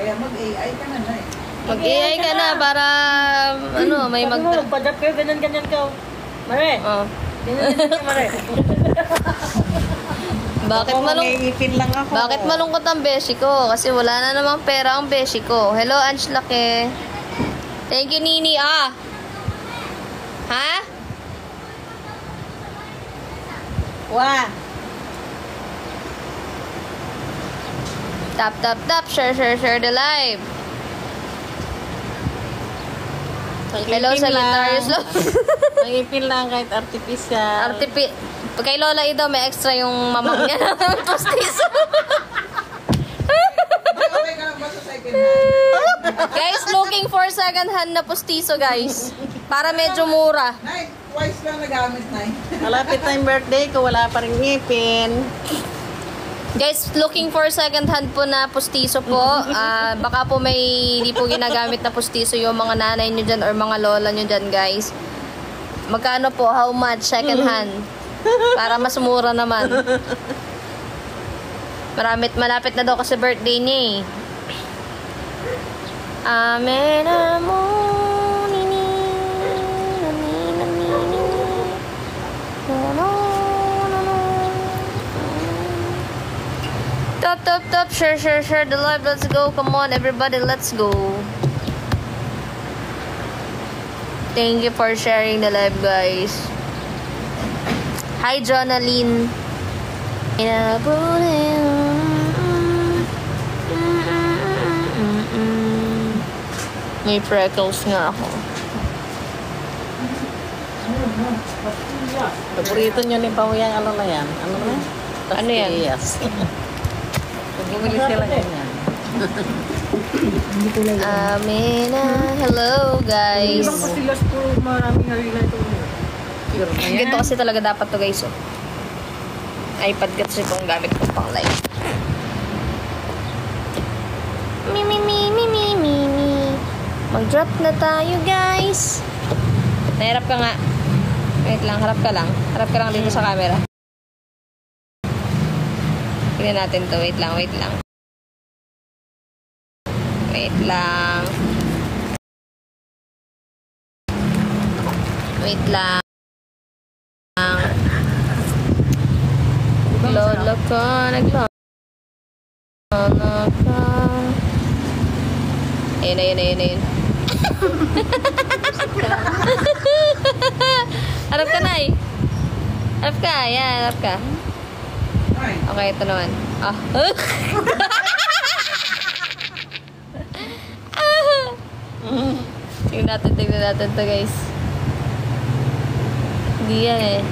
Kaya mag-AI ka na na eh. Mag-AI ka na para, ano, may mag... Padap kayo, ganyan-ganyan ka. Mare. Oh. Ganyan-ganyan ka, Mare. Bakit malungkot ang beshi ko? Kasi wala na namang pera ang beshi ko. Hello, Ange Lake. Thank you, Nini. Ah. Ha? Wah. Tap, tap, tap. Share the live. Hello, Sagittarius Love. Nangipin lang kahit artificial. Kay Lola Ido, may extra yung mamang niya ng postiso. Okay ka lang ba sa second hand? Guys, looking for second hand na postiso, guys. Para medyo mura. Nay, twice lang nagamit, Nay. Malapit na yung birthday ko, wala pa rin ngipin. Guys, looking for second hand po na postiso po. Baka po may hindi po ginagamit na postiso yung mga nanay nyo dyan or mga lola nyo dyan, guys. Magkano po? How much? Second hand? Para mas mura naman. Malapit na daw kasi birthday niya eh. Amen amo nini Top, share the live. Let's go. Come on, everybody, let's go. Thank you for sharing the live, guys. Hi, Jonaline. May freckles nga ako. Paborito nyo ni Pao yan, ano na yan? Ano yan? Yes. Pag-bumili sila ganyan. Amena. Hello, guys. Ibang pasilas po maraming harina ito. Ganito kasi talaga dapat to, guys. Oh. iPad kasi itong gamit ko pang live. Mi. Mag-drop na tayo, guys. Nahirap ka nga. Wait lang, harap ka lang. Harap ka lang dito sa camera. Tingnan natin to. Wait lang. Wait lang. Lolo ko, naglolo ka. Ayun. Harap ka, Nay. Harap ka. Yan, harap ka. Okay, ito naman. Ah. Tingnan natin to, guys. Hindi yan eh.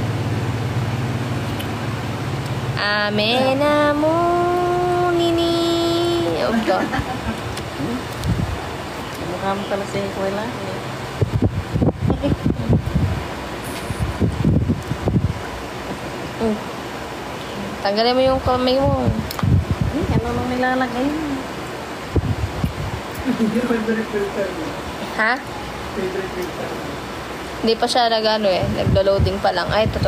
Amen amo nini. Opo. Mukha mo pala si Kuwela. Tanggalin mo yung kamay mo. Ano nang nilalagay mo? Ha? Hindi pa siya nag-ano eh. Naglo-loading pa lang. Ay, to.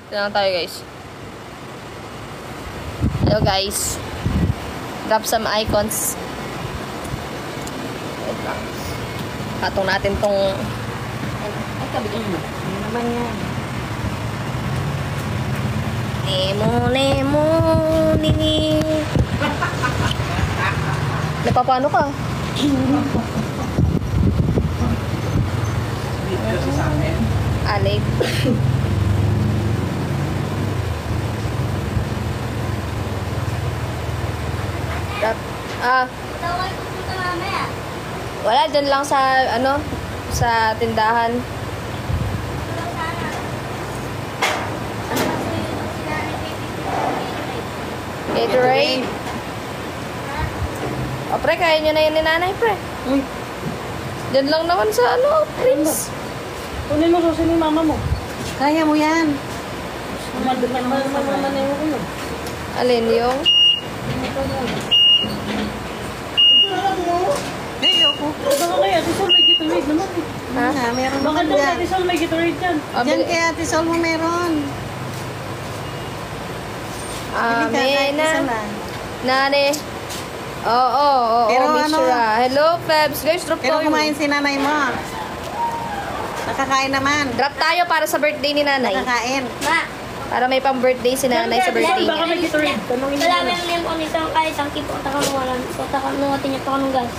Ito na tayo, guys. Hello, guys. Drop some icons. Wait lang. Patong natin tong... Ay, kabigyan mo. Ano naman yan? Nemo, nini. Napapano ka? Dito sa amin. Alay. Wala, dyan lang sa, sa tindahan. Gatorade. O, pre, kaya nyo na yun ni nanay, pre. Uy. Dyan lang naman sa, Prince. Kunin mo susi ni mama mo. Kaya mo yan. Hey, Bakit daw Ate Sol may Gatorade dyan? Diyan kay Ate Sol mo meron. Bili ka kahit Amen isa na. lang. Nane. Oo, Pero Miss ano- Ra. Hello, Febs. Guys, drop Pero tayo. kumain si nanay mo. Nakakain naman. Drop tayo para sa birthday ni nanay. Nakakain. Para may pang-birthday si nanay sa birthday Baka niya. may Gatorade. Tanongin niyo Wala na. may liyan po ni isang kaya isang kipo at ako wala. So taka nung atin niya pa kanong gas.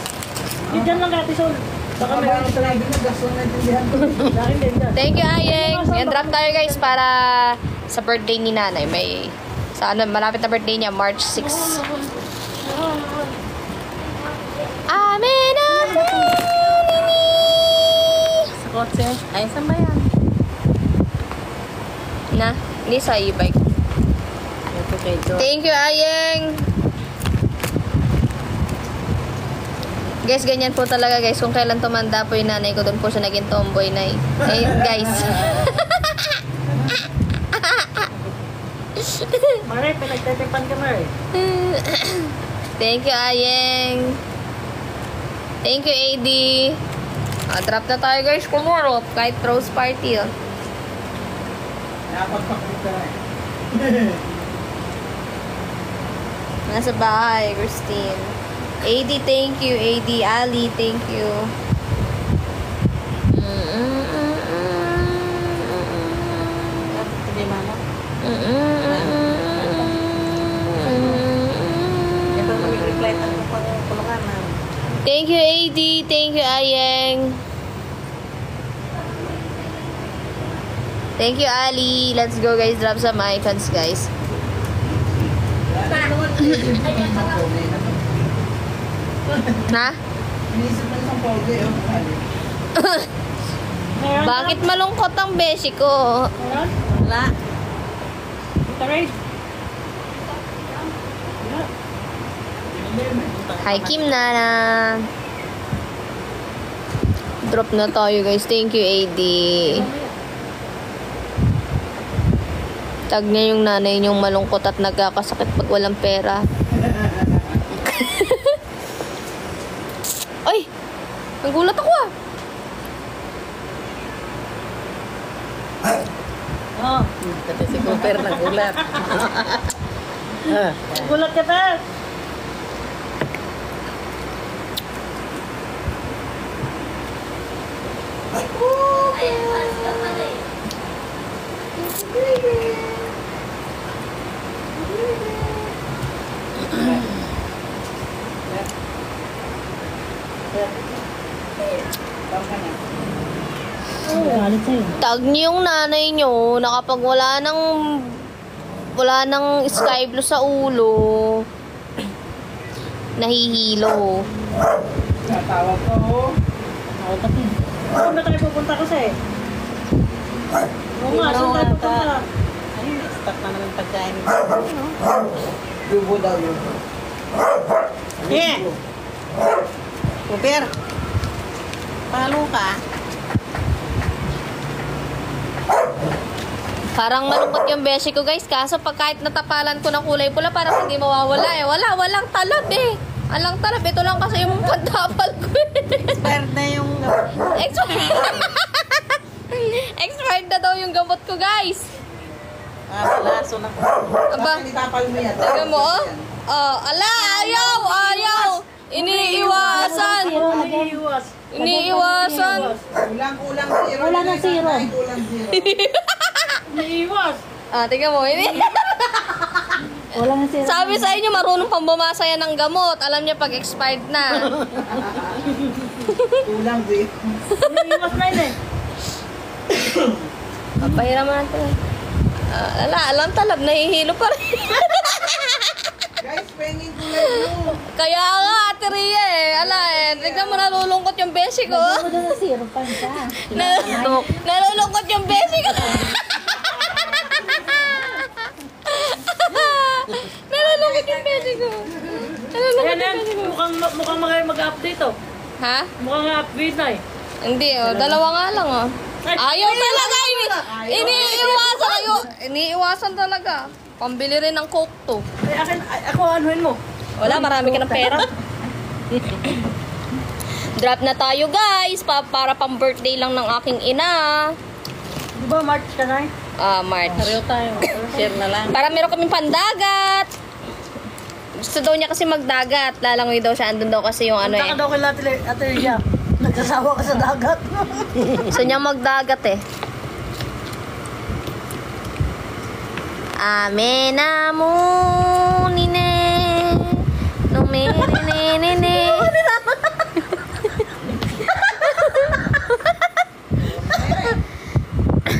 Diyan lang kay Ate Sol. Baka may Baka Gatorade. sinabi na gasto na tindihan ko. Dahil din dyan. Thank you, Ayeng. Yan, drop tayo guys para sa birthday ni nanay. May sa ano, malapit na birthday niya, March 6. Amen. Sa kotse. Ay, saan ba yan? Na, hindi sa e-bike. Ito kay Jo. Thank you, Ayeng. Guys, ganyan po talaga guys. Kung kailan tumanda po yung nanay ko, doon po siya naging tomboy na eh, guys. Mare, pinagtitipan ka Mare. Thank you, Ayeng. Thank you, AD. Drop na tayo guys. Kumurot. Kahit rose party. Oh. Napagpakita na eh. Nasa bahay, Christine. AD, thank you. AD, Ali, thank you. Sige, mama. Ito na mag-reply ng kulungan na. Thank you, AD. Thank you, Ayeng. Thank you, Ali. Let's go, guys. Drop some icons, guys. Ha? Inisip na isang pogi. Meron Bakit malungkot ang beshi ko? Meron? Wala. Gatorade. Hi, Kim Nana. Drop na tayo, guys. Thank you, AD. Tag niya yung nanay niyong malungkot at nagkakasakit pag walang pera. Ay! Nagulat ako ah. Oh, kasi si Cooper nagulat. Gulat ka pa. Oh, galit sa'yo. Tag niyo yung nanay niyo na kapag wala nang sky blue sa ulo, nahihilo. Natawag ko. Ako pati. Saan ba tayo pupunta kasi? Oo nga, saan tayo pupunta? Ayun, stop na naman pagkain. Yubo daw yun. Eh! Cooper! Palo ka. Parang malungkot yung beshi ko, guys. Kaso pag kahit natapalan ko ng kulay pula, parang hindi mawawala eh. Walang talab eh. Walang talab. Ito lang kasi yung pantapal ko eh. Expired na yung... Expired na daw yung gamot ko, guys. Balaso na. Aba, Bakit itapal mo yan? taga mo oh. Ala, ayaw. Iniiwasan. Nag-iiwas. Iniiwasan. Kulang zero. Wala na zero. Kulang zero. Naiiwas. Tingnan mo. Wala na sila. Sabi sa inyo, marunong pang bumasa yan ng gamot. Alam niya pag expired na. Kulang zero. Naiiwas na yun eh. Papahiram natin. Alam talab, nahihilo pa rin. Guys, pengin kulay mo. Kaya nga, Ate Ria eh. Tignan mo, nalulungkot yung beshi ko. Ako doon na zero pa siya. Nalulungkot yung beshi ko. Nalulungkot yung beshi ko. Nalulungkot Ayan yung yan. beshi ko. Mukhang mag-update oh. Ha? Mukhang update na eh. Hindi dalawa nga lang Ayaw talaga. Iniiwasan talaga. Pambili rin ng coke to. Ako anuhin mo. Wala, marami ka ng pera. Drop na tayo guys. Para pang birthday lang ng aking ina. Di ba March ka na? March. Pareho tayo. Share na lang. Para meron kaming pandagat. Gusto daw niya kasi magdagat. Lalangoy daw siya. Andun daw kasi yung ano Punta ka daw kay Ate Ria. Nagkasawa ka sa dagat. Gusto niya magdagat eh. Ame na mo nine. No me nene.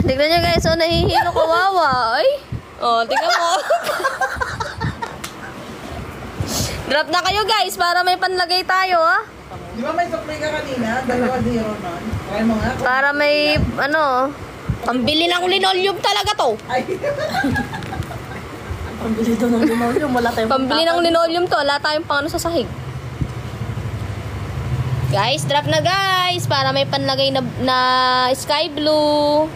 Tignan niyo guys, oh, nahihilo kawawa. Ay. Oh, tignan mo. Drop na kayo guys para may panlagay tayo, ah. Di ba may supply ka kanina? 2 zero nun. Try mo nga. Para may ano, pambili ng linoleum talaga to. Ay. Pambili doon ng linoleum, wala tayong Pambili ng linoleum to, wala tayong pang ano sa sahig. Guys, drop na guys para may panlagay na sky blue.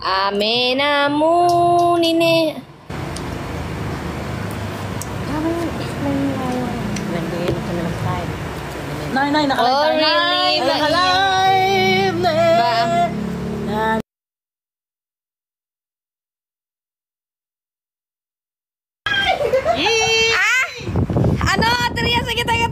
Ame na mo nine. Nagbigay na kami ng kain. Nay, nakalive Oh, tayo. really? Nakalive na eh. Ba? Na- Ano? Tria, sige, teka.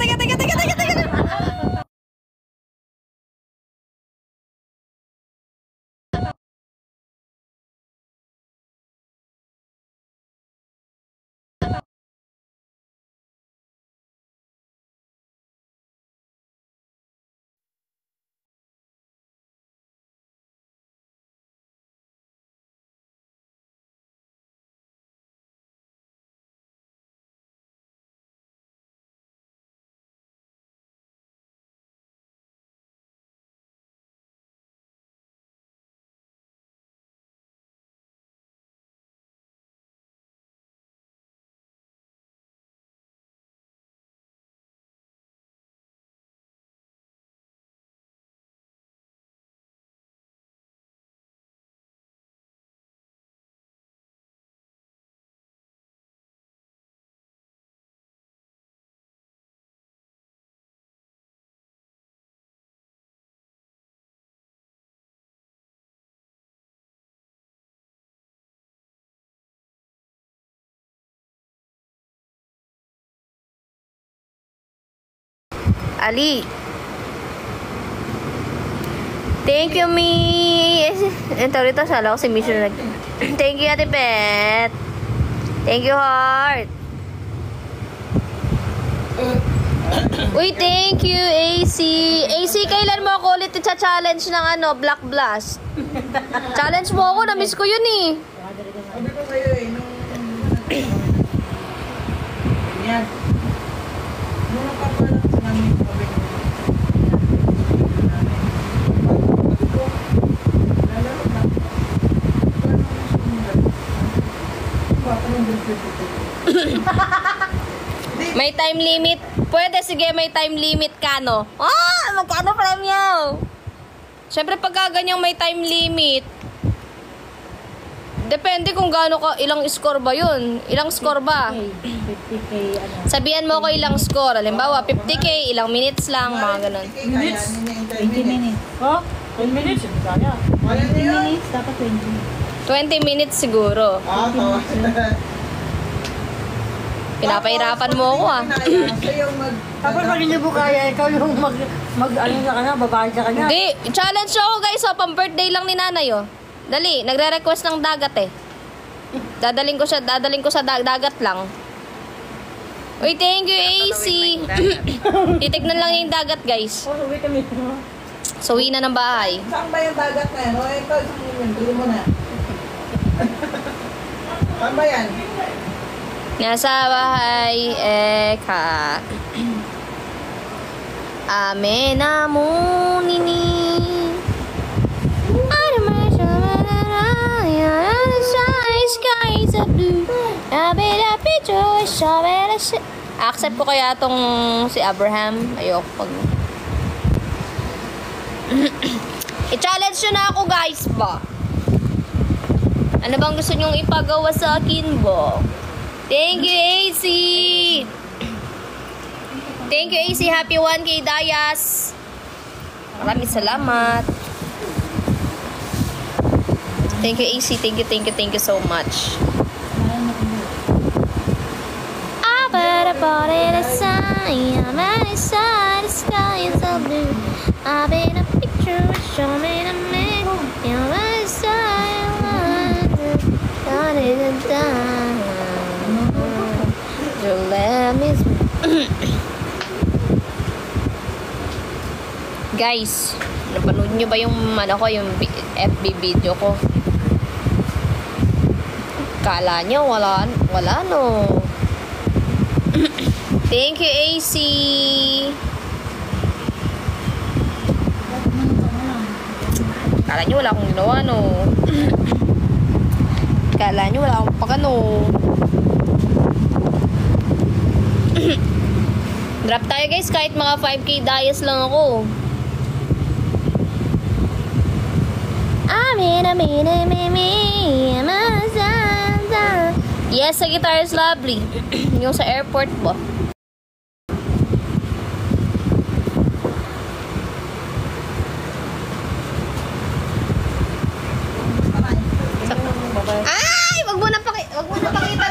Ali. Thank you, Mi. Ito rito, sala ko si Mission. Thank you, Ate Pet. Thank you, Heart. Uy, thank you, AC. AC, kailan mo ako ulit i-challenge ng ano, Black Blast? Challenge mo ako, na-miss ko yun eh. Sabi ko sa'yo eh, nung... Yan. Nung nakapalat sa namin, sabi ko, sabi ko, lalaro na. Paano mo sumunod? Baka nung dito. May time limit. Pwede, sige, may time limit ka, no? Magkano premium? Siyempre, pagka ganyang may time limit, depende kung gaano ka, ilang score ba yun? Ilang score ba? 50K, ano. Sabihan mo ko ilang score. Halimbawa, 50K, ilang minutes lang, mga ganun. Minutes? 20 minutes. Oh, 10 minutes, hindi kaya. Kaya na yun? Dapat 20. 20 minutes siguro. Tawa. Pinapahirapan mo ako, ah. Tapos pag hindi mo kaya, ikaw yung ano ka na, babae ka na. Hindi, challenge ako guys, oh, pang birthday lang ni nanay, oh. Dali, nagre-request ng dagat eh. Dadaling ko sa dagat lang. Uy, thank you, AC. Titignan lang yung dagat, guys. Oh, uwi kami. Suwi na ng bahay. Saan ba yung dagat na yan? O, ito, isang bili mo na. Saan ba yan? Nasa bahay, eka. Ame na mo nini. Skies are blue. Accept ko kaya tong si Abraham. Ayoko pag... I-challenge nyo na ako guys ba? Ano bang gusto nyong ipagawa sa akin ba? Thank you, AC! AC, happy 1K Dayas. Maraming salamat. Thank you, AC. Thank you so much. I better put it aside. I'm outside, the sky is so blue. I've been a picture, show me the man. You're outside, you let me. Guys, napanood nyo ba yung yung FB video ko? Kala nyo wala no. Thank you, AC. Kala nyo wala akong ginawa no. Kala nyo wala akong pakano. Drop tayo guys, kahit mga 5K Dayas lang ako. Yes, sa guitar is lovely. Yung sa airport po. Ay! Wag mo na pakita,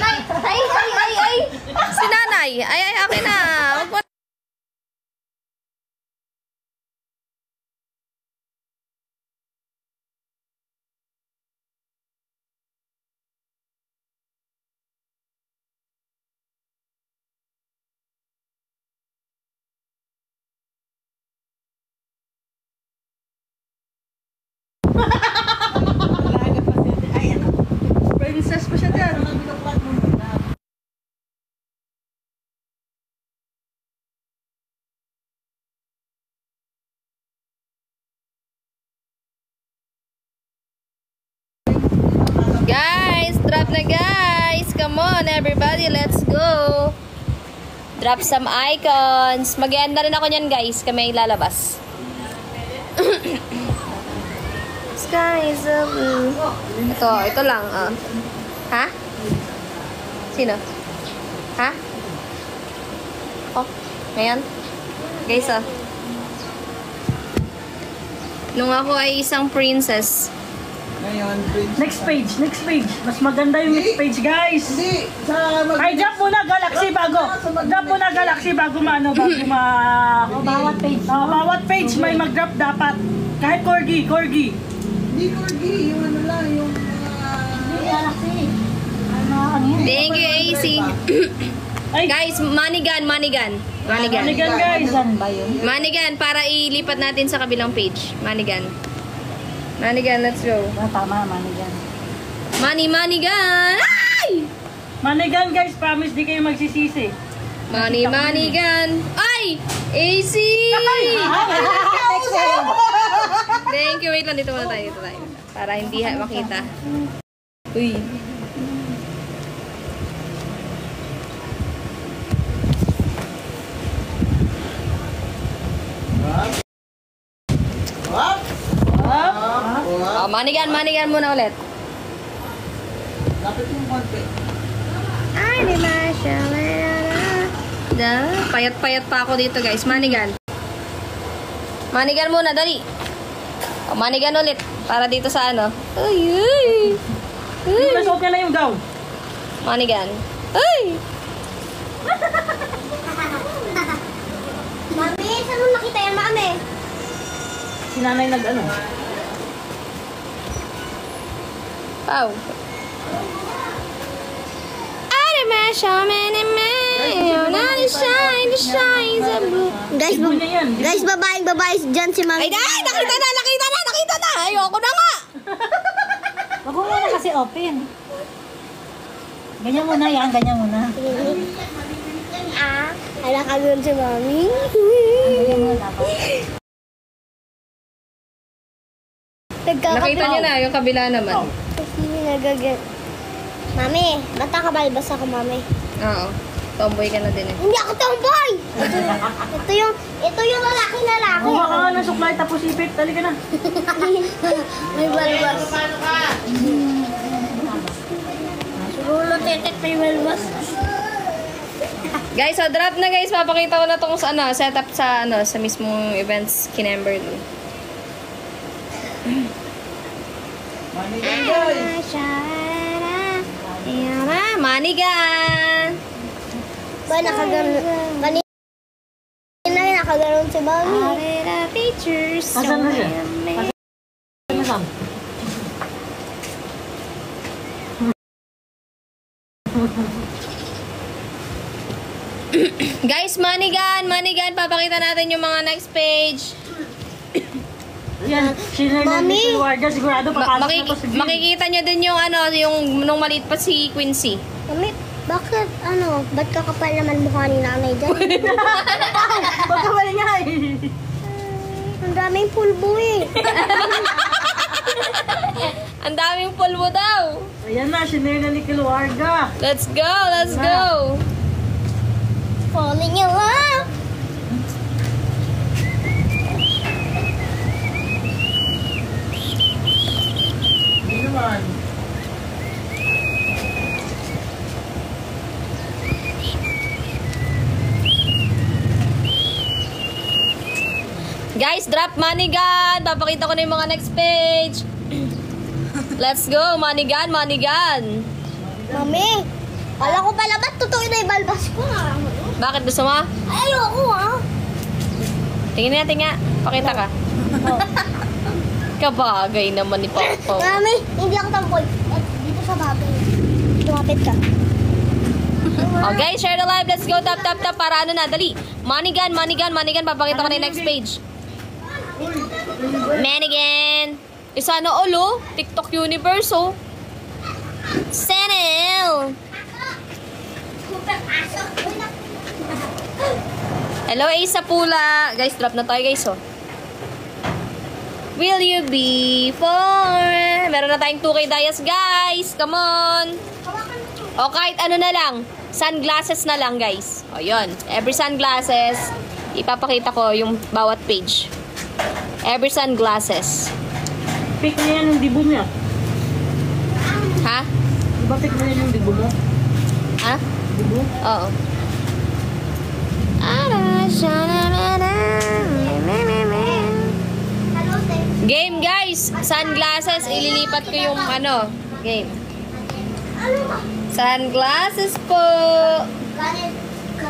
Nay! Ay! Si Nanay! Ay, akin na! Wag mo. Princess pa siya dyan. Guys, drop na guys. Come on everybody, let's go. Drop some icons. Mag-end na rin ako niyan guys. Kami lalabas. Sky is a blue. Ito lang. Ha? Sino? Ha? Oh, ngayon? Guys, nung ako ay isang princess. Ngayon, Next page. Mas maganda yung next page, guys. Hindi. Ay, drop muna Galaxy bago. Drop muna Galaxy bago bawat page. Bawat page may mag-drop dapat. Kahit corgi. Hindi corgi. Yung ano lang, yung Galaxy. Thank you, AC. Ay, Guys, Manigan. Manigan, guys. Manigan, para ilipat natin sa kabilang page. Manigan, let's go. Tama, Manigan. Manigan! Ay! Manigan, guys. Promise, di kayo magsisisi. Manigan! Ay! AC! Thank you. Wait lang, dito muna tayo. Para hindi makita. Uy. Manigan muna ulit. lapit yung konti. Ay, di ba siya? Payat-payat pa ako dito, guys. Manigan muna, dali. Manigan ulit. Para dito sa ano. Ay. Masuot niya na yung gown. Manigan. Ay! Mami, saan mo nakita yan, Mami? Si nanay nag-ano. Wow. Guys, babae dyan si Mami. Ay, nakita na! Ayoko na nga! Wag mo muna kasi open. Ganyan muna yan, ganyan muna. Ala ka doon si Mami. Ganyan muna dapat. Nakita niyo na, yung kabila naman. Kasi nagagat. Mami, ba't nakabalbas ako, Mami? Oo. Tomboy ka na din eh. Hindi ako tomboy! Ito yung lalaki. Kuha ka nga ng suklay tapos ipit. Dali ka na. May balbas. Siguro titit may balbas. Guys, so drop na guys. Papakita ko na tong sa, setup sa, sa mismong events Kinamberly. Manigan guys. Manigan! Ba, kanina nakaganon si Mami. Pictures. Asan na siya? Ano lang? Guys, Manigan! Papakita natin yung mga next page. Yan, sinare na Mami. ni Warga, sigurado papasok na to si Jim. Makikita nyo din yung yung nung maliit pa si Quincy. Mami, bakit, ba't kakapal naman mukha ni nanay dyan? Pagkawal nga eh. Ang daming pulbo eh. Ang daming polvo daw. Ayan na, sinare na ni Warga. Let's go! Falling in love. Hindi naman. Guys, drop Manigan! Papakita ko na yung mga next page. Let's go, Manigan! Mami, kala ko pala ba't totoo na ibalbas ko na? Bakit gusto mo? Ay, ayoko Tingin natin nga. Pakita ka. Kabagay naman ni Papa. Mami, hindi ako tampoy. Dito sa bagay. Tumapit ka. Oh, guys, share the live. Let's go. Tap. Para dali. Manigan. Papakita ko na yung next page. Manigan. Isa na all, TikTok universe, Senel. Hello, Ace sa Pula. Guys, drop na tayo, guys, Will you be for... Meron na tayong 2K Dias, guys. Come on. O, kahit ano na lang. Sunglasses na lang, guys. O, yun. Every sunglasses, ipapakita ko yung bawat page. Every sunglasses. Pick na yan yung dibo niya. Ha? Diba pick na yan yung dibo mo? Ha? Dibo? Oo. Game, guys. Sunglasses. Ililipat ko yung game. Sunglasses po.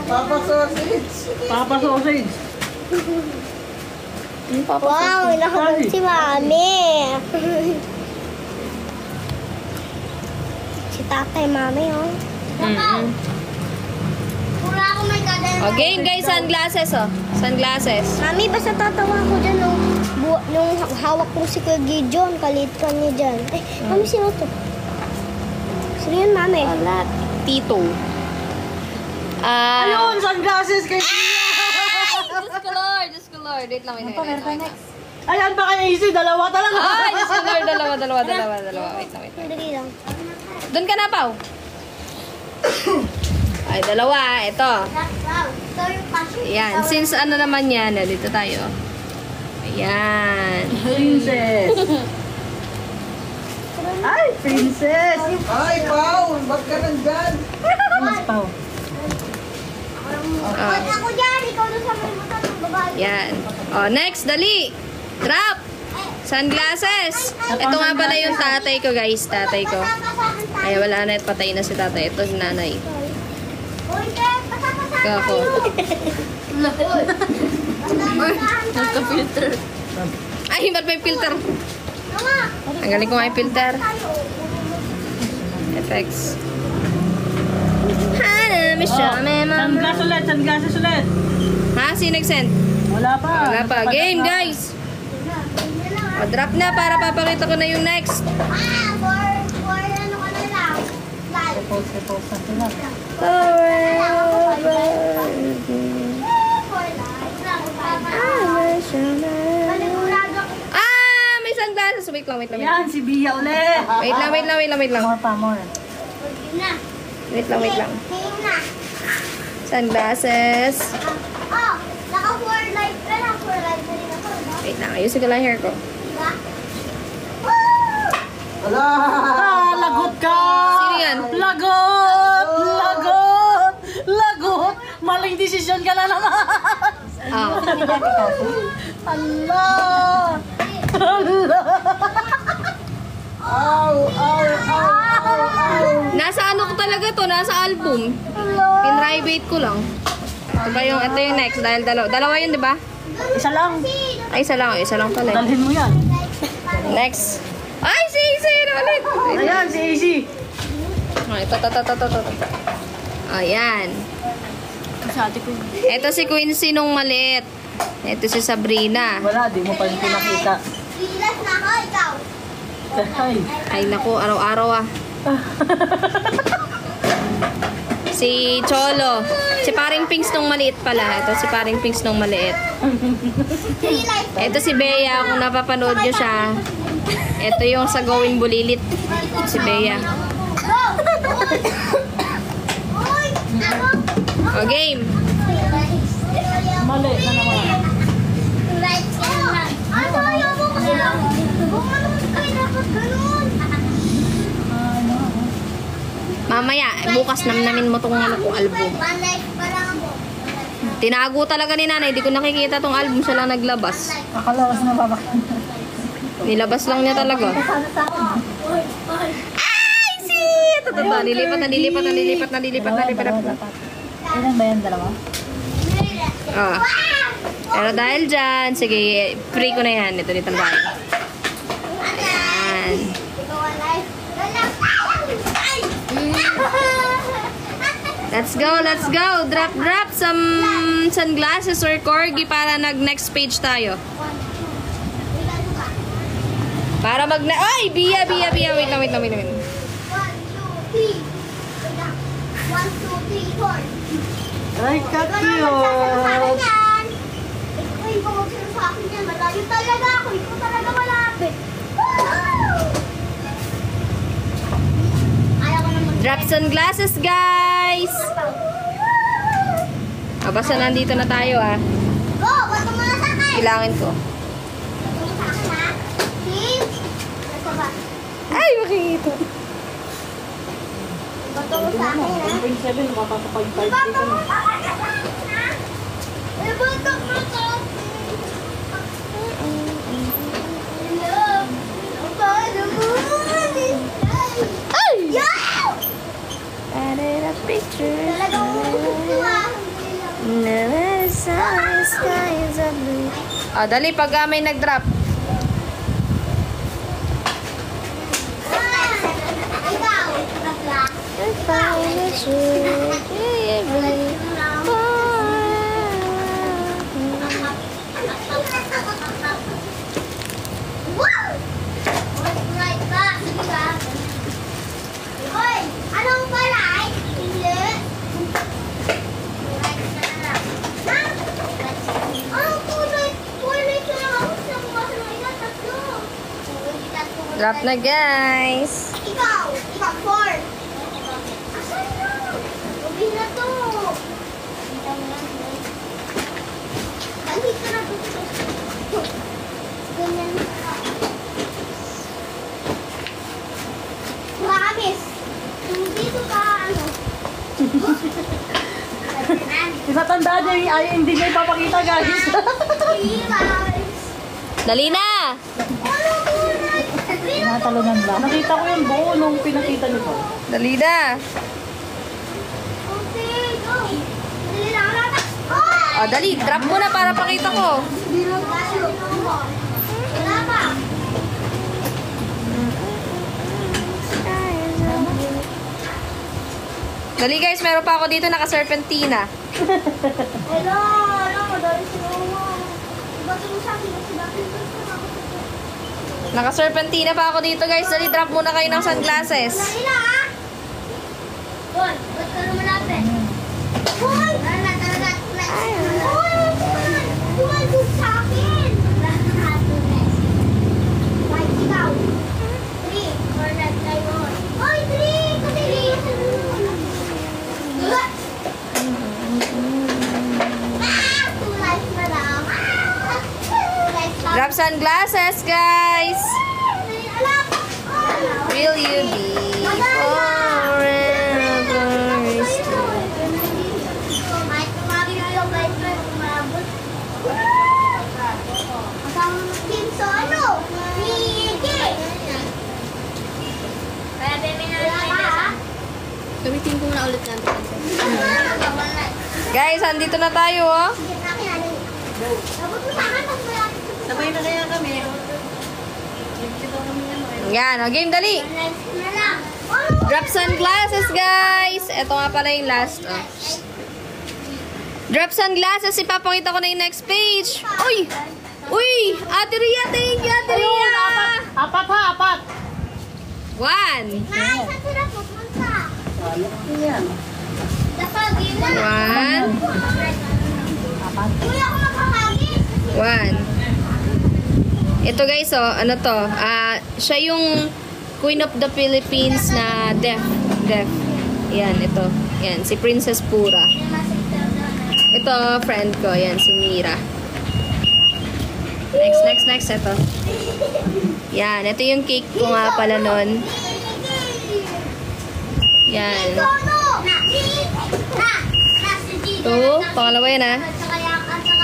Papa sausage. Papa sausage. Wow, nakabal si Mami. Si tatay, Mami, Wala ako may kadal. O, game, guys. Sunglasses, Sunglasses. Mami, basta tatawa ko dyan nung hawak ko si Kuya Gideon. Kalit ka niya dyan. Eh, Mami, sino to? Sino yun, Mami? Wala. Tito. Ayun, sunglasses kay Diyos ko Lord. Wait lang, wait. Ayan ba kay AC? Dalawa talaga. Ay, Diyos ko Lord. Dalawa. Wait lang. Dali lang. Doon ka na, Pao. Ay, dalawa. Ito. Wow, ito yung passion. Ayan. Since naman yan, dito tayo. Ayan. Princess. Ay, princess. Ay, Paul! Ba't ka nandyan? Mas Pao. Ba't ako dyan? Ikaw doon sa may mata ng babae. Yan. O, next. Dali. Trap. Sunglasses. Ito nga pala yung tatay ko, guys. Tatay ko. Ay, wala na. Patay na si tatay. Ito si nanay. Uy, Ted, pasapasa Kako. Nagka-filter. Ay, ba't may filter? Mama! Ang galing ko nga yung filter. Effects. Sunglasses ulit. Ha? Sino nag-send? Wala pa. Wala pa. Game, guys. O, drop na para papakita ko na yung next. For ano ka na lang? Live. Post na sila. For live. Panigurado ako. May sunglasses. Wait lang. Yan, si Bia ulit. Wait lang. More pa, more. Yun na. Wait lang. Tingin na. Sunglasses. Oh, naka-for live. For live na rin ako. Wait lang. Ayusin ko lang hair ko. Diba? Ala! Lagot ka! Sino yan? Lagot! Congratulations ka na naman! Oh. Allah! Allah! Nasa ano ko talaga to? Nasa album. Pinrivate ko lang. Ito yung next. Dahil dalawa yun, di ba? Isa lang. Ay, isa lang pala. Dalhin mo yan. Next. Ay, si ulit. Ayan, si AC. Ito. Ayan. Ito si Quincy nung maliit. Ito si Sabrina. Wala, di mo pa rin pinakita. Bilas na ako, ikaw. Ay. Ay, naku, araw-araw ah. Si Cholo. Si Paring Pinks nung maliit pala. Ito si Paring Pinks nung maliit. Ito si Bea, kung napapanood nyo siya. Ito yung sa Gawin Bulilit. Si Bea. O, game. Mali na naman. Ano, ayaw mo kasi lang. Huwag mo naman kayo dapat ganun. Mamaya, bukas namnamin mo tong ano kong album. One life pa lang ako. Tinago talaga ni nanay. Di ko nakikita tong album. Siya lang naglabas. Nakalawas na babak. Nilabas lang niya talaga. Ay, si! Ito. Nililipat. Ilan ba yan, dalawa? Ah. Pero dahil dyan, sige, free ko na yan. Ito dito na tayo. Ayan. Ikaw one life. Ay! Let's go. Drop some sunglasses or corgi para nag-next page tayo. Para Ay! Bia. Wait lang. 1, 2, 3. 1, 2, 3, 4. Ay, Wala cute! naman sa akin yan. Ikaw yung pumagsin sa akin yan. Malayo talaga ako. Ikaw talaga malapit. Ayaw ko naman. Drop sunglasses, guys! Basta nandito na tayo, ah. Go! Bato mo na sa akin. Kailangan ko. Bato mo sa akin, ha? Please. Nasa ba? Ay, makikita. Bato mo sa akin, ha? 1.7, makakapag-5 Bato mo sa akin, ha? Eh, bato mo sa akin. Love. Paano mo? Ay! Yaw! Added a picture. Talagang gusto ah. Dali, pag may nag-drop. Ikaw. Wow! Right ka. Sige ka. Hoy! Anong palay? Hindi. Right ka na lang. Ha? Ang kulay. Kulay ka lang ako sa kumasa ng ina. Tatlo. Drop na, guys. Ikaw. Ikaw. 4. Asan na? Gabi na to. Balik ka na dito. Ganyan ka. Promise. Kung dito ka, ano? Tinatandaan niya yung hindi niya ipapakita, guys. Dali na! Natalunan lang. Nakita ko yung buo nung pinakita niyo ko. Dali na! Okay, go. Dali na, wala na. Oh! Dali. Drop mo na para pakita ko. Wala pa. Dali, guys. Meron pa ako dito naka-serpentina. Hello, madali si Mama. Bato mo sa akin, kasi bakit Naka-serpentina pa ako dito, guys. Dali, drop muna kayo ng sunglasses. Dali na, ha? Bon, ba't ka lumalapit? Bon! Tara na. Bon! Tumalbog sa akin! Right, ikaw. 3, or not tayo. Oy, 3! Kasi 2 lives na lang. 2 lives lang. Drop sunglasses, guys. Will you be forever? Kahit tumagi na lang ulit natin. Guys, andito na tayo, oh. Sabay na kaya kami. Yan, oh, game dali. Drop sunglasses, guys. Ito nga pala yung last, oh. Drop sunglasses. Ipapakita ko na yung next page. Uy! Uy! Ate Ria, thank you, Ate Ria! Apat. 1. Saan sila pupunta? Yan. Napagin na. 1. Kuya, ako makakagin. 1. Ito guys, oh, ano to? Siya yung Queen of the Philippines na deaf. Yan, ito. Yan, si Princess Pura. Ito, friend ko. Yan, si Mira. Next. Ito. Yan, ito yung cake ko nga pala nun. Yan. Ito, pangalawa yan, ha?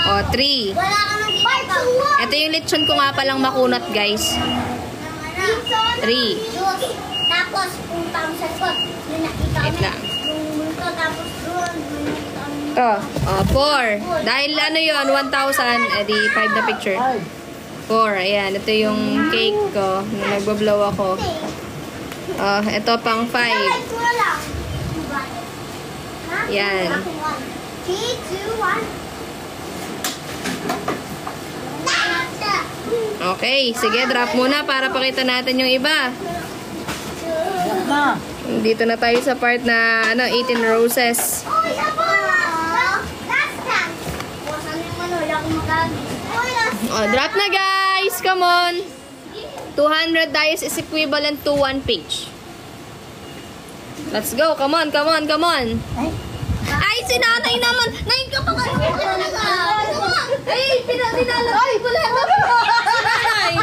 O, 3. Wala ka nang Ito yung lechon ko nga palang makunat, guys. 3. Tapos, punta ang sa likod. Yung nakita Wait kami. lang. Yung multo, tapos doon. Yung nakita kami. Ito, 4. Dahil ano yun, 1,000, edi 5 na picture. 4, ayan. Ito yung cake ko. Nung nagbablow ako. Ito pang 5. Yan. 3, 2, 1. Okay, sige, drop muna para pakita natin yung iba. Na. Dito na tayo sa part na, 18 roses. Uy, ako! Last time. Buwasan yung ano, wala akong magagit. Uy, last Drop na guys! Come on! 200 dice is equivalent to 1 page. Let's go! Come on! Ay, si nanay naman! Nay, kapag ay, dinalantad ko lahat ng nanay!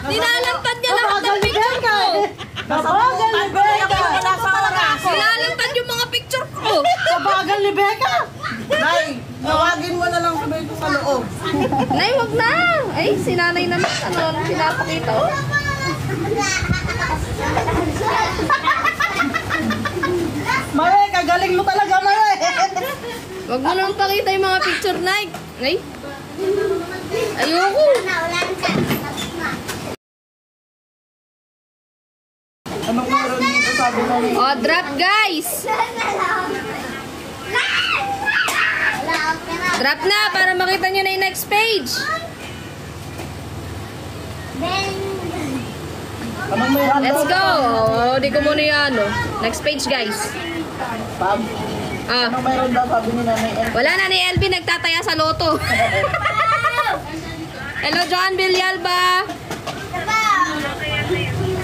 Dinalantad niya lahat ng picture ko! Kabagal ni Becca. Dinalantad yung mga picture ko! Kabagal ni Becca. Nay, tawagin mo na lang sabay ko sa loob. Nay, wag na! Ay, si nanay naman, pinapakita ko. Mare, kagaling mo talaga, Mare. Wag mo naman pakita yung mga picture, Nay. Ay, ayoko. Anong meron dito sabi mo? Drop guys! Drop na para makita nyo na yung next page. Anong meron Let's go! Di ko muna yung next page, guys. Pam, anong meron daw sabi ni Nanay El? Wala na ni LB nagtataya sa loto. Hello, John Villalba.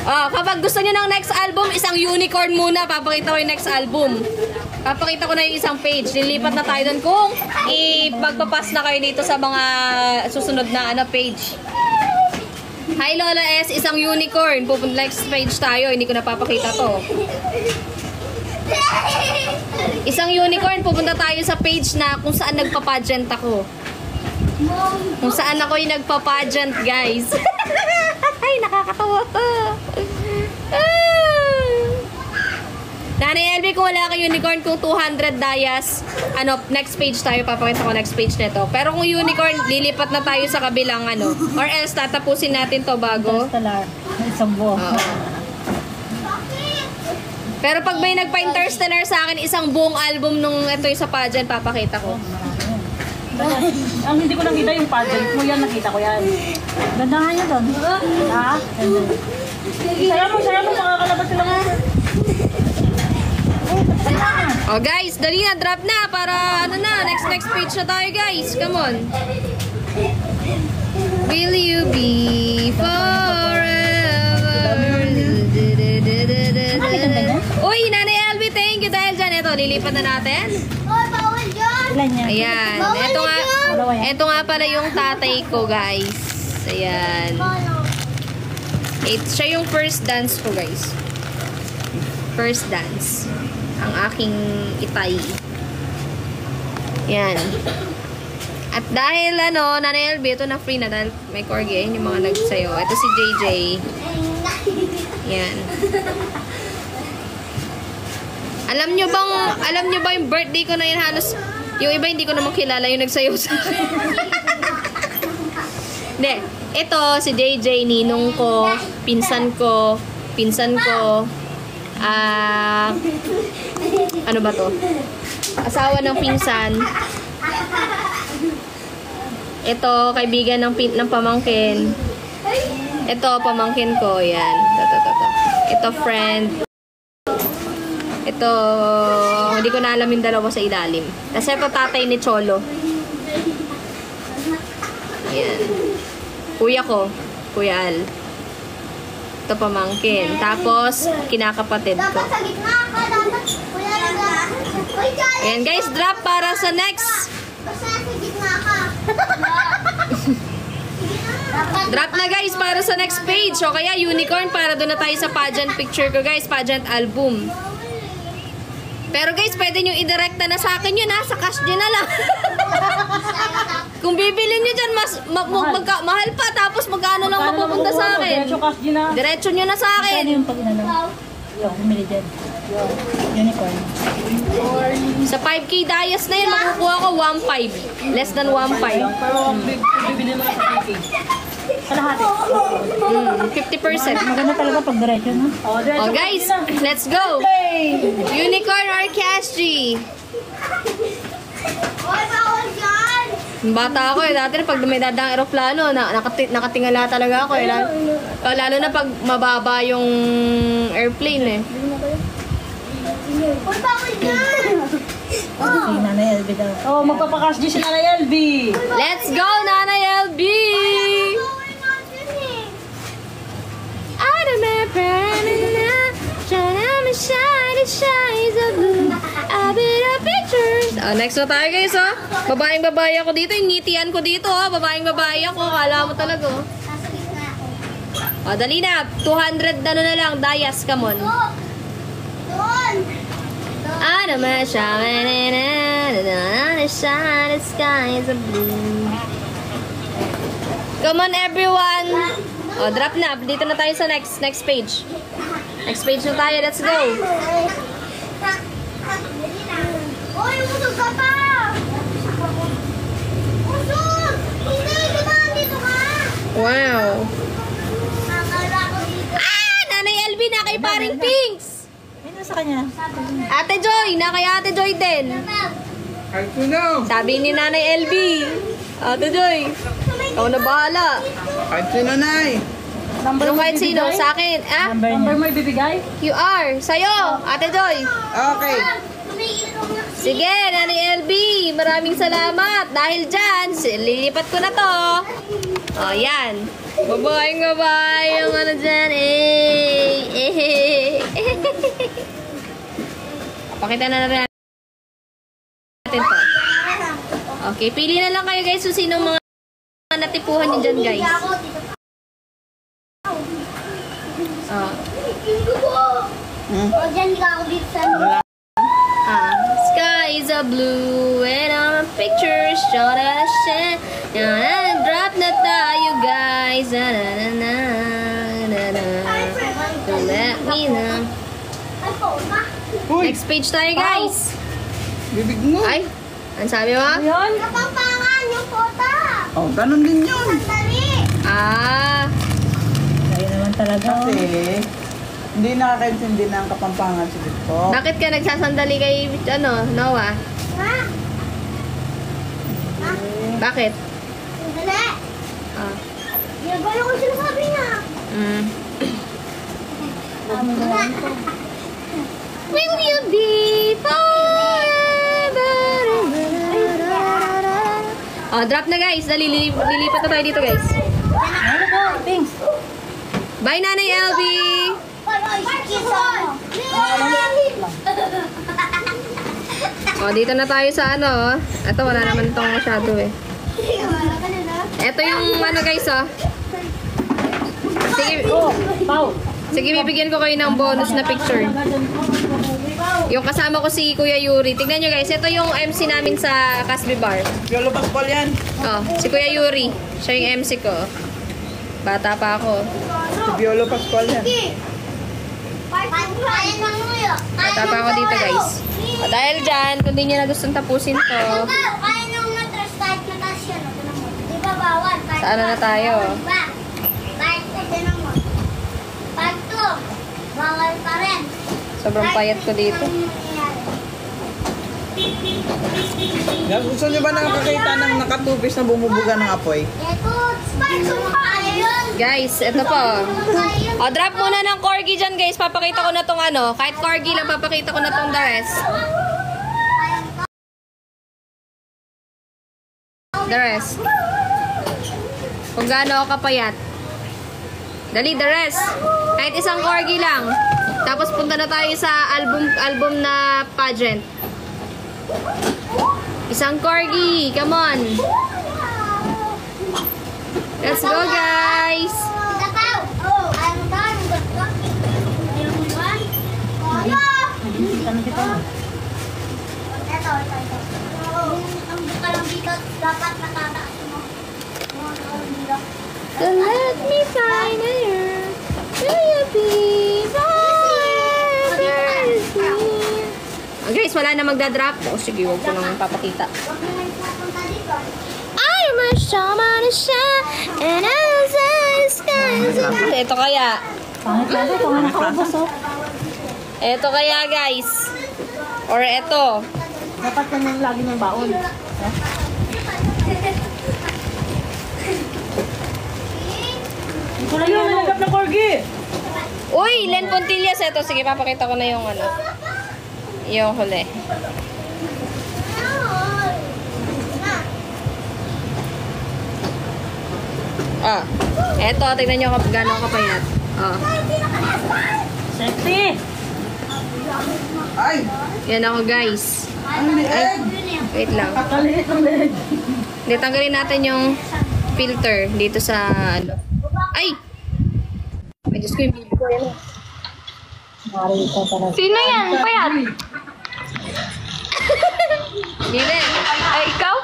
Kapag gusto niyo ng next album, isang unicorn muna. Papakita ko yung next album. Papakita ko na yung isang page. Lilipat na tayo doon kung ipagpapas na kayo dito sa mga susunod na page. Hi Lola S, isang unicorn. Pupunta next page tayo. Hindi ko napapakita to. Isang unicorn, pupunta tayo sa page na kung saan nagpa-pageant ako. Kung saan ako yung nagpa-pageant, guys. Ay, nakakatawa to. Nanay LB, kung wala kang unicorn, kung 200 dayas, next page tayo, papakita ko next page nito. Pero kung unicorn, lilipat na tayo sa kabilang or else tatapusin natin to bago. Stellar. Isang buo. Pero pag may nagpa-interstellar sa akin, isang buong album nung ito yung sa pageant, papakita ko. Ang hindi ko nakita yung pageant mo, yan nakita ko yan. Ganda nga yan doon. Ha? Saya mo, makakalabas sila nga. Guys, dali na, drop na para next page na tayo, guys. Come on. Will you be forever? Uy, Nanay LB, thank you dahil dyan. Ito, lilipat na natin. Uy, bawal dyan! Ilan yan? Ayan. Ito nga pala yung tatay ko, guys. Ayan. Siya yung first dance ko, guys. First dance. Ang aking itay. Yan. At dahil Nanay LB, ito na free na dahil may corgi. Yung mga nagsayo. Ito si JJ. Yan. Alam nyo ba yung birthday ko na yun halos, yung iba hindi ko naman kilala yung nagsayaw sa akin. Hindi. Ito, si JJ, ninong ko, pinsan ko, ano ba to? Asawa ng pinsan. Ito, kaibigan ng pamangkin. Ito, pamangkin ko. Yan. Ito, friend. Ito, hindi ko na alam yung dalawa sa ilalim. Kasi ito, tatay ni Cholo. Yan. Kuya ko. Kuya Al. Ito, pamangkin. Tapos, kinakapatid ko. Dapat sa gitna ka, dapat kuya lang. Uy, Charlie! Ayan guys, drop para sa next. Basta sa gitna ka. Drop na guys para sa next page. O kaya unicorn para doon na tayo sa pageant picture ko guys. Pageant album. Pero guys, pwede nyo i-directa na sa akin yun ha. Sa cash din na lang. Kung bibilin nyo dyan, mahal pa. Tapos magkano lang mapupunta sa akin. Diretso cash din na. Diretso nyo na sa Ano akin. yung pag inano? Yung humili dyan. Yung unicorn. Sa 5K Dias na yun, makukuha ko 1.5. Less than 1.5. Pero bibili mo na sa PK. Kalahati. 50%. Maganda talaga pag diretso, no? Oh, diretso Oh cash guys, din na. let's go. Unicorn or Cash G? Uy, bawal dyan! Bata ako eh. Dati pag may dadang aeroplano, nakatingala talaga ako eh. Lalo na pag mababa yung airplane eh. Uy, bawal dyan! Si Nanay LB daw. Oh, magpapakash din si Nanay LB. Let's go, Nanay LB! Bawal natin eh. Oh, next na tayo guys oh. Babaeng babae ako dito. Yung ngitian ko dito oh. Babaeng babae ako. Kala mo talaga oh. Nasa gitna ako. Oh, dali na. 200 na lang. Dayas, come on. Doon! Ano man siya. The sky is blue. Come on everyone. Oh, drop na. Dito na tayo sa next page. Next page na tayo. Let's go. Uy, usog ka pa! Usog! Hindi, di ba andito ka? Wow. Akala ko dito. Ah! Nanay LB na kay paring Pinks. Ano sa kanya? Ate Joy. Na kay Ate Joy din. Sabi ni Nanay LB. Ate Joy. Ikaw na bahala. Kahit sino na eh. Ano kahit sino? Sa akin. Ah? Number mo ibibigay? QR. Sa'yo. Ate Joy. Okay. Sige, Nanay LB. Maraming salamat. Dahil dyan, lilipat ko na to. O, yan. Babaeng babae yung ano dyan. Pakita na rin natin to. Okay, pili na lang kayo guys kung sino mga natipuhan nyo dyan guys. Oh. O, dyan ka ako dito sa Sky is a blue and all my pictures shot at a shed. Drop na tayo guys. Let me know. Uy, Next page tayo guys. bibig mo. Ay, ano sabi mo? Yan. Kapampangan yung kota! Oh, ganun din yun. Sandali! Ah, Kaya naman talaga. Kasi, hindi nakakaintindi na ang Kapampangan si Victor. bakit ka nagsasandali kay Noah? Ha? Bakit? Sandali! Ah. Ginagawa ko sinasabi niya. Will you be forever? Oh, drop na guys. Dali, lilipat na tayo dito guys. Ano po? Pinks. Bye, Nanay LB! Oh, dito na tayo sa ano. Ito, wala naman itong masyado eh. Ito yung ano guys oh. Sige, Oh, Pao. sige bibigyan ko kayo ng bonus na picture. Yung kasama ko si Kuya Yuri. Tignan nyo guys, ito yung MC namin sa Casby Bar. Piolo Pascual yan. Oh, si Kuya Yuri. Siya yung MC ko. Bata pa ako. Si Piolo Pascual yan. Kaya nang muyo. Matapa ako dito, guys. O, dahil dyan, kung di nyo na gustong tapusin to, Kaya nang matras kahit mataas yan. Di ba bawal? sa ano na tayo? Part 2, tinan mo. Part 2, bawal pa rin. Sobrang payat ko dito. Gusto nyo ba nakakita ng nakatupis na bumubuga ng apoy? Ito, part 2 pa. Ayun. Guys, ito po. O, drop muna ng corgi dyan, guys. Papakita ko na tong ano. Kahit corgi lang, papakita ko na tong the rest. The rest. Kung gaano ako kapayat. Dali, the rest. Kahit isang corgi lang. Tapos punta na tayo sa album na pageant. Isang corgi. Come on. Let's go, guys. Dapat nakataas mo. So let me find her. Will you be forever? Oh, guys, wala na magdadrop. Oh, sige, huwag ko nang papakita. Huwag mo nang pupunta dito. I'm a shaman, a shine, and as the skies. Ito kaya. Pangit na ito, kung nakaubos oh. Ito kaya, guys. Or ito. Dapat ka nang lagi ng baon. Ito na yung nalagap na corgi. Uy, Len Pontillas. Ito, sige, papakita ko na yung ano. Yung huli. Ah, eto, tignan nyo kung gano'n kapayat. Oh. Sexy. Ay! Yan ako, guys. Ang lieg! Wait lang. Kakaliit ng leg. Hindi, tanggalin natin yung filter dito sa ano. Ay! Ay, Diyos ko yung baby ko. Yan o. Sino yan? Payat? Dile. Ay, ikaw?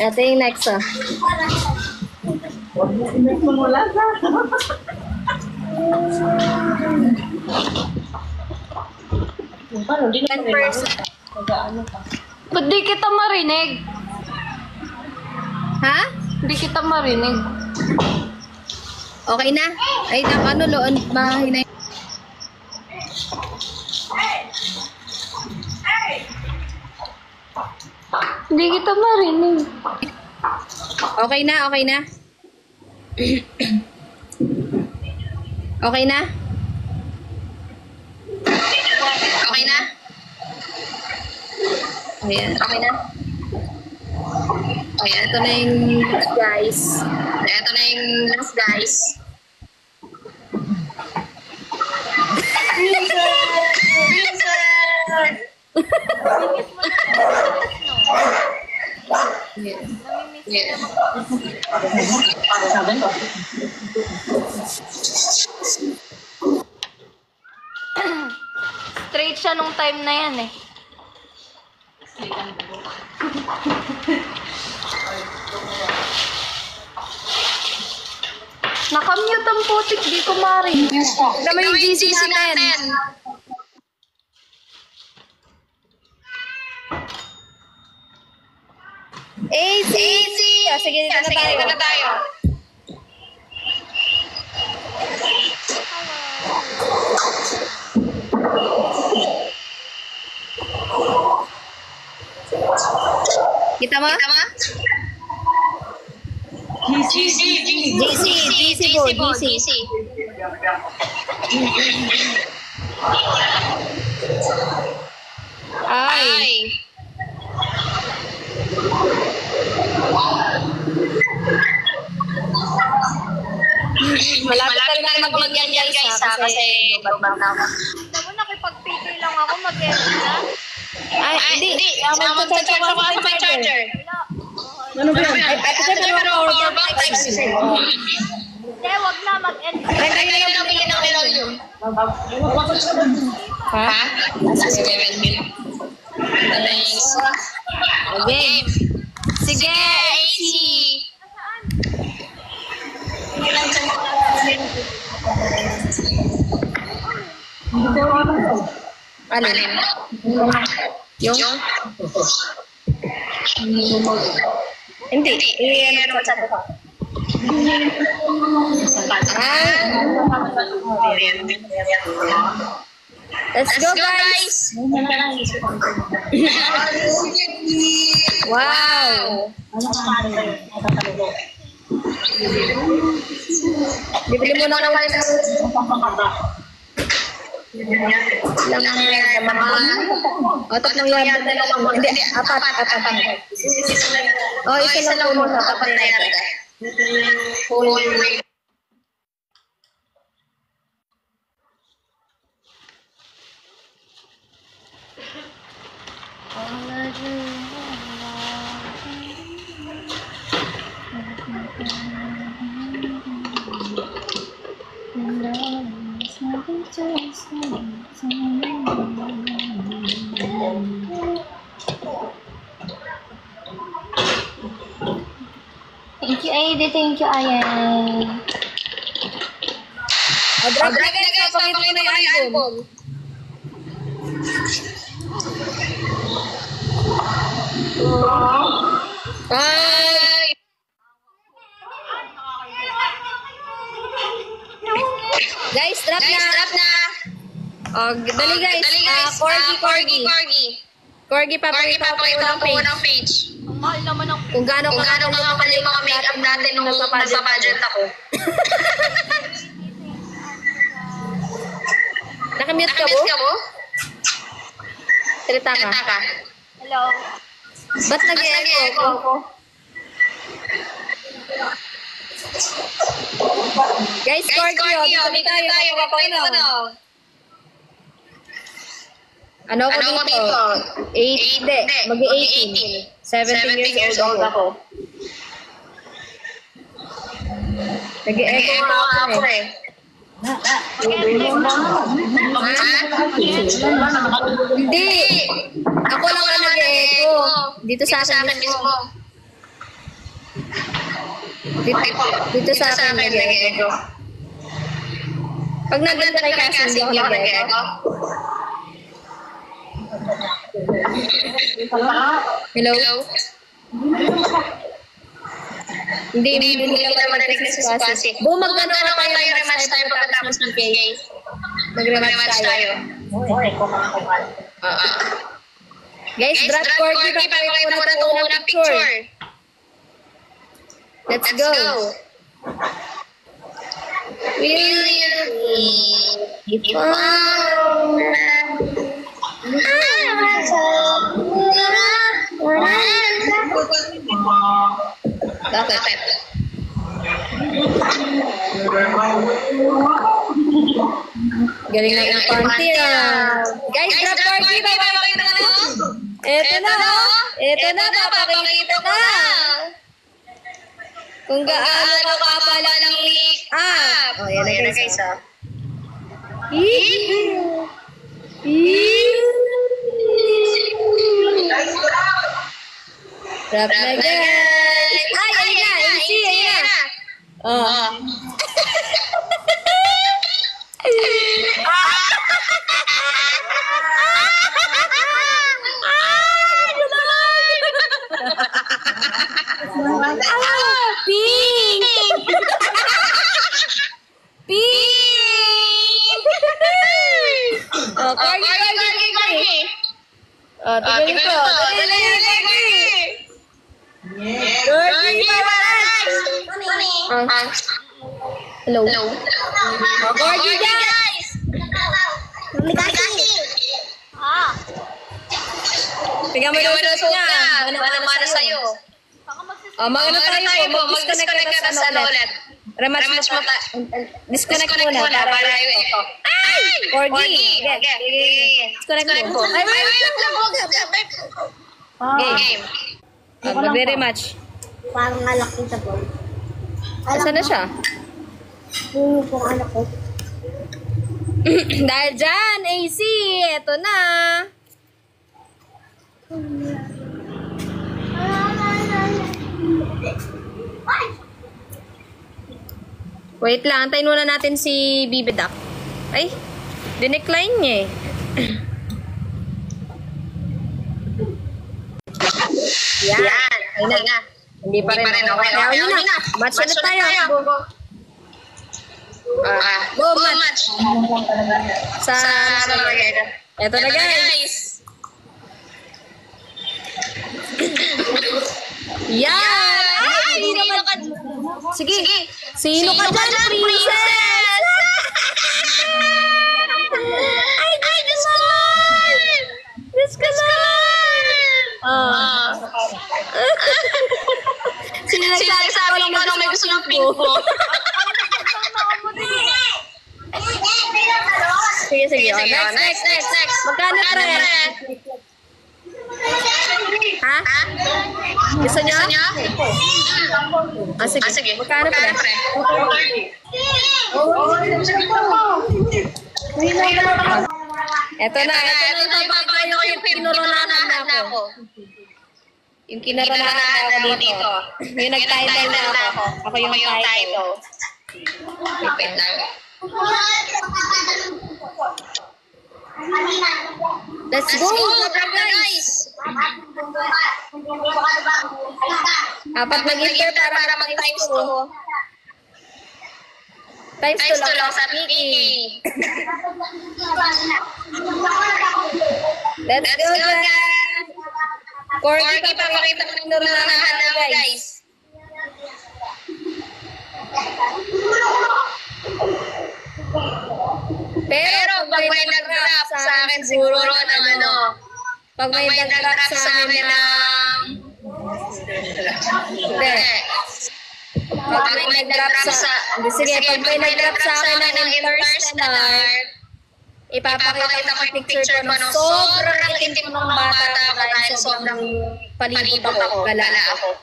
Ito yung next, oh. Ba't di kita marinig? Ha? Di kita marinig. Okay na? Ay, ano, loon, mahinay. Di kita marinig. Okay na, okay na. Okay na? Okay na? Ayan, okay na? Ayan, ito na yung last, guys. Ito na yung last, guys. Yeah. Straight siya nung time na yan eh. Nakamute ang putik, di ko marinig. Naman yung GC natin. AC! Oh, sige, dito na tayo. Kita mo? GC po, GC. Ay. Malapit na mag-yan guys ha, kasi lubang na ako. Alam mo, nakipag-PT lang ako, mag-edit na. Ay, hindi. Mag-charge ako sa my charger. Ano ba yan? Ay, pero power bank type C. Hindi, wag na, mag-edit. Ay, kaya na bilhin ng Millennium. Ha? Sa 7 mil. Okay. Sige, AC. Alin? Yung? Hindi. Ano sa ko? Let's go, guys! Wow! Bibili mo na naman sa tatlong yan. Hindi, apat. Oh, isa lang po sa tapat na yan. Thank you, Aide. Thank you, Ayan. Drag na guys, papakita ko na yung album. Hi! Guys, drop na! Oh, dali guys. Corgi. Corgi, papakita ko ng page. Ang mahal naman ng Kung gaano kakapal yung mga makeup natin nung nagpa-pageant ako. Nakamute ka mo? Salita ka. Hello. Ba't nag-e-echo ko? Guys, Corgi, dito tayo. Ano ko dito? 8, mag-18. 17 years old ako. Nag-e-echo ako eh. Hindi. Ako lang ang nag-e-echo. Dito sa akin mismo. Dito sa akin nag-e-echo. Pag nandun kay Cassie, hindi ako nag-e-echo. Hello? Hindi kita marinig na si Cassie. Magano naman tayo, rematch tayo pagkatapos ng PA. Mag-rematch tayo. Guys, drop Corgi, papakita mo na itong unang picture. Let's go. Will you be Bakit? Galing na yung panty Guys, drop Corgi, papakita na. Ito na, papakita na. Kung gaano ka pala ng make-up. Oh, yan na guys. Drop na guys. Ay, ayun na. Oh. Pink! Oh, Corgi. Oh, tignan nyo to. Corgi, hello. Corgi, guys! Tignan mo yung suot niya. Mana sa'yo. Magano tayo po. Mag-disconnect ka na sa ulit. Rematch mo ta. Disconnect muna para ito. Ay! Corgi! Disconnect mo. Ay, game. Magre-rematch. Parang alak kita po. Saan na siya? Yung pong anak ko. Dahil dyan, AC, eto na. Wait lang, antayin muna natin si Bibidak. Ay, dinecline niya eh. Yan. Ayun na. Hindi pa rin. Okay. Ayun na. Match ulit tayo. Go match. Sa eto na guys. Yan. Ay, sino ka? Sige. Sino ka dyan, princess? Ay, Diyos ko Lord! Diyos ko Lord! Sino nagsabi ko nung may gusto ng pink po? Sige. Next. Magkano pre? Ha? Gusto nyo? Sige. Magkano pre? Ito na yung kinoronahan na ako. Yung kinoronahan na ako dito. Yung nag-title na ako. Ako yung title. Wait lang. Let's go guys! Apat mag-enter para mag-times 2. Times 2 lang sa Mickey. Let's go guys! Corgi, papakita ko ng naman guys. Pero pag may nag-drop sa akin siguro ng pag may nag-drop sa akin ng pag may nag-drop sa akin ng Interstellar, ipapakita ko yung picture ko nung sobrang itim ng bata ko dahil sobrang palibot ako, gala ako.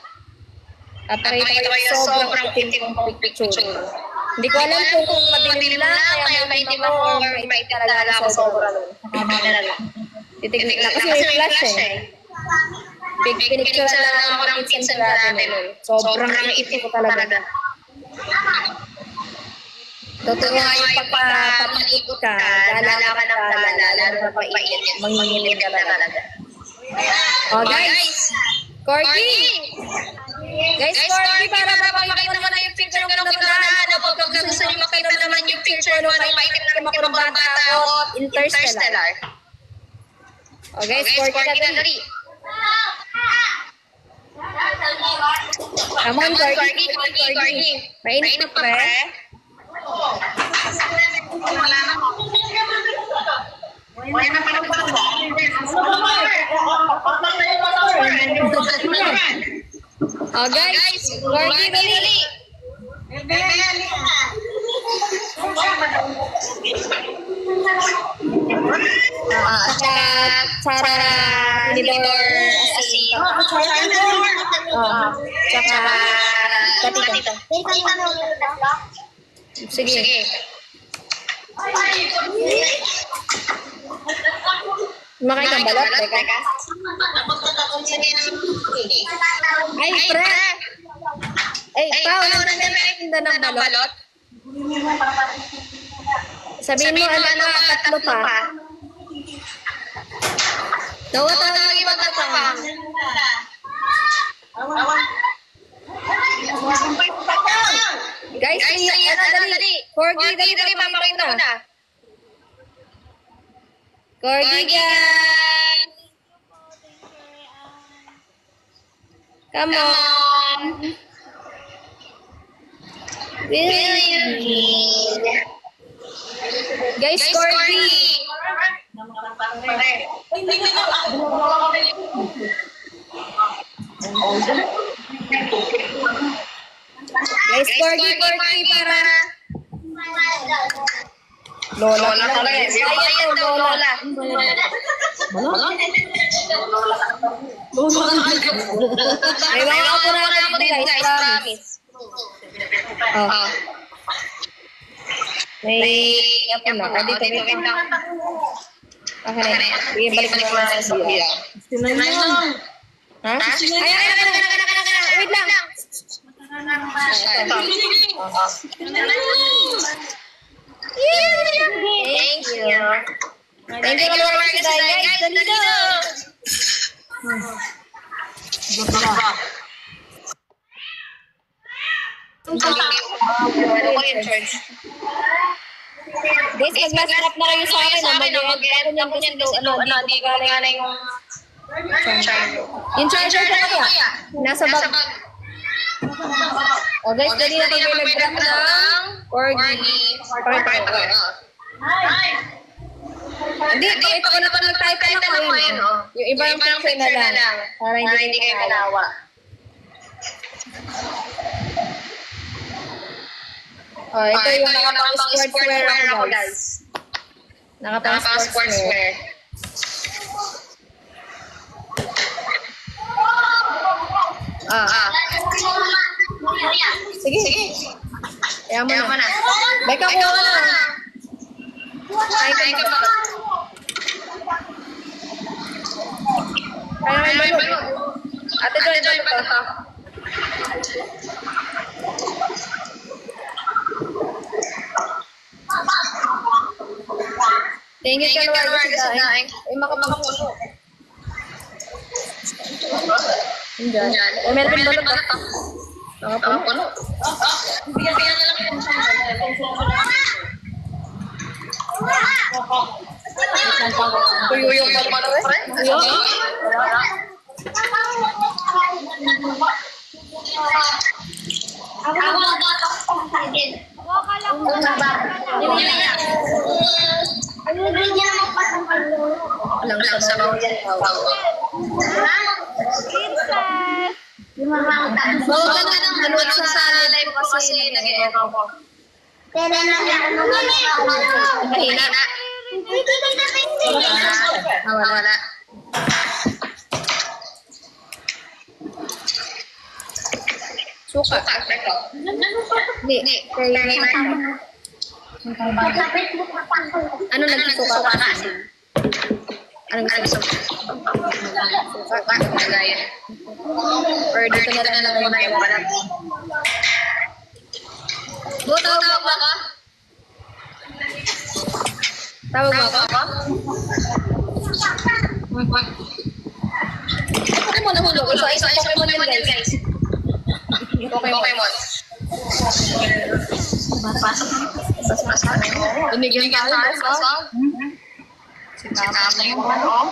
Papakita ko yung sobrang itim ng picture. Hindi ko alam kung madilim lang, kaya maitim ako or maitim talaga ako sobrang. Titignan lang kasi may flash eh. Pinicture lang ako ng pinsan natin nun. Sobrang itim ko talaga. Totoo nga yung pagpapalibot ka, dala ka ng dala, lalo na pag-iinit, manginginig ka talaga. Oh guys! Corgi! Guys, Corgi, para makita naman na yung picture ko nung kinarahan. Pag gusto nyo makita naman yung picture nung maitim na makurang bata ako, Interstellar. Oh guys, Corgi na dali. Come on, Corgi. Mainit na pre. Oh guys, Corgi dali. Tsaka tinidor asin. Tsaka patito. Sige. Makain kang balot, teka. Ay, pre! Ay, Pao, nandiyan na ng balot? Sabihin mo, tatlo pa. Tawagin mo tatlo pa. Guys, dali. Corgi, dali, papakita ko na. Corgi, guys. Come on. Guys, Corgi. Guys, Corgi para Lola ka rin. Ayan daw, Lola. May mga ako na din, guys. Promise. Oh. May ako na. Dito. Okay na yan. Sige, balik mo na sa Sophia. Ha? Wait lang. Thank you. Thank you for watching, guys. Dali na. Guys, mag-last rap na kayo sa akin. Mag-end ako niyan kasi hindi ko gana yung yung charger ko kaya. Nasa bag. O guys, dali na kayo nag-rap ng Corgi. Pakita ko. Hindi, pakita ko na pa nag-type na ko yun. Yung iba yung picture na lang. Para hindi kayo malawa. Oh, ito yung nakapang-sportswear ako, guys. Nakapang-sportswear. Sige. Kaya mo na. Beka mo na. Kain ka ba? Kaya may balot. Ate Joy, balot ka. Thank you, Kalawar, kasi daing. Ay, makapagpuno. Diyan. O, meron din balot ka. Makapuno. Bigyan na lang yung Uyuyong ka naman, friend? Ako magkakapang sa akin. Waka lang ko na ba? Ano din niya magpatanggal mo? Lang sa bawang yan. Princess! Yung mga Bawang ka nang manod sa live ko kasi nag-e-echo ko. Pero ano Mahina. Wala. Suka. Hindi. Ano nagsusuka ka kasi? Anong nagsusuka? Suka. Kagaya. Or dito na lang muna yung balat. Tawag ba ka? Tawag ba ka? Ano mo nahulog? Isa Pokemon yan, guys. Pokemon. Pasok. Binigyan tayo, pasok. Sitap na yung ano.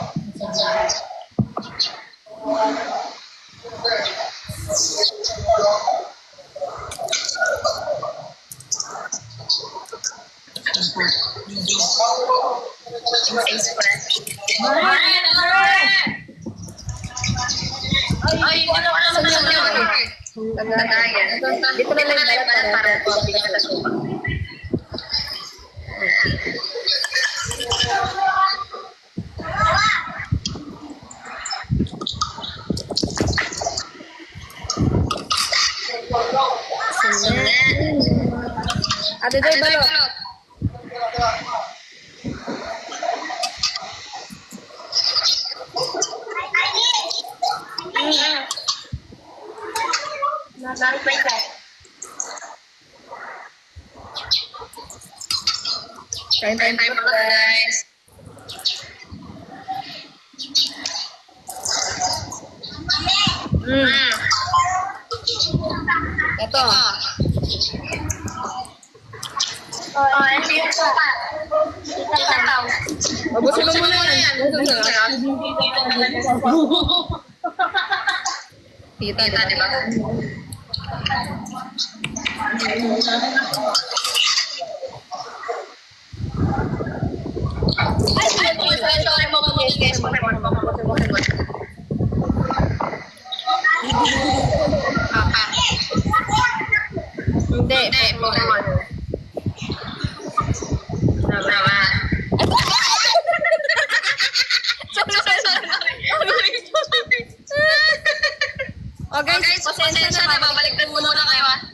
Ay, hindi ko alam na sa iyo. Tagayan. Dito na lang para bigyan kita suka. Ate Joy, balot. Kain tayo mga guys. Ito. ito yung suka. Mabusin mo muna yan. Kita, di ba? Sorry mo ba guys? Hindi, Pokemon. Tama. Sorry. Okay, pasensya na. Babalik din muna kayo.